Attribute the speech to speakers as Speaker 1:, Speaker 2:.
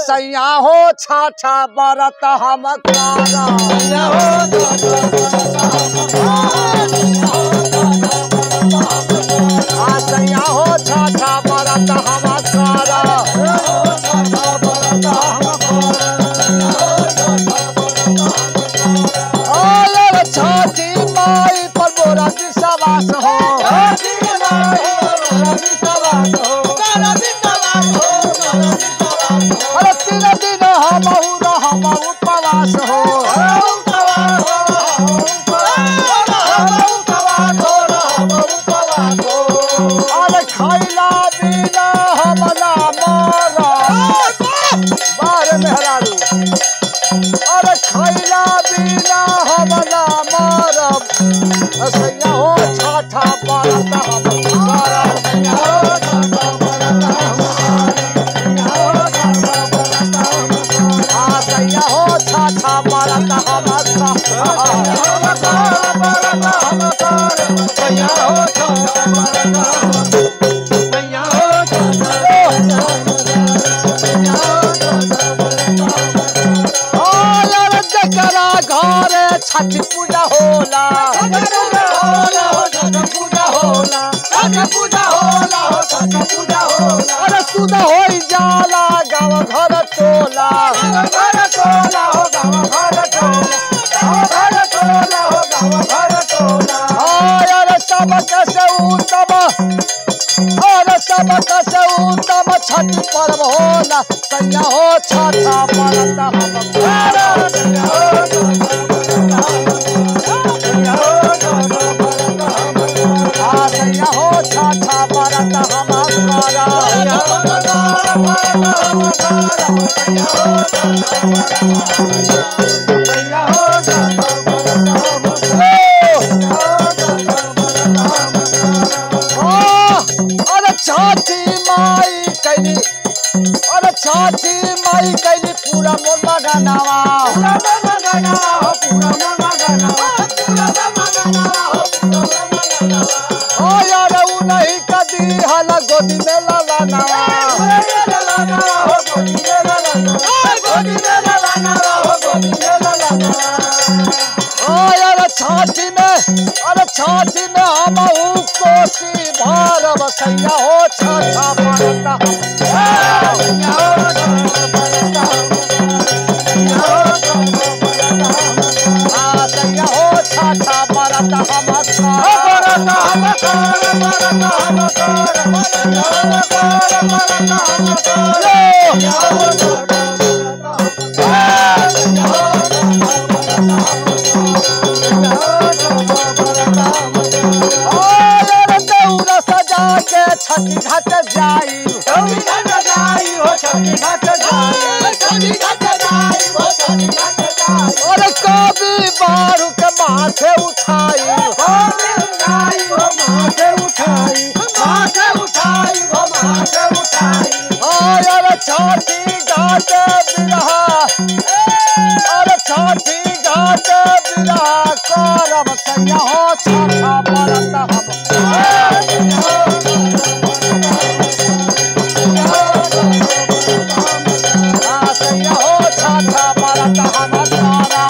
Speaker 1: सैया हो छाछा बरत हम कारा सैया हो छाछा बरत हम कारा छाती माई पर बोरा विश्वास हो अरे तीन दिन हम उपवास हो अरे खैला बिना हमला मारा बार मेहरारू अरे खैला बिना हमला मारब सैया हो छाछा बरत हम कारा सैया हो छाछा बरत हम जकरा घरे छठ पूजा होला अरे सुधा होई जाला गाँव घर टोला अरे सबका से उत्तम छठ पर्व होला सैया हो छाछा बरत हम कारा सैया हो छाछा बरत हम कारा छाती माई कैली पूरा मोर मगनावा ओ यार उ नहीं कदी हल गोदी में ललानावा ओ यार छाती में हम कोसी भरब सैया हो छाछा बरत सैया हो छाछा बरत हम छठी घाट जाई अरे कभी बारू के माथे उठाई अरे छठी घाट बिरहा करब सैया हो छाछा बरत हम सैया हो छाछा बरत हम कारा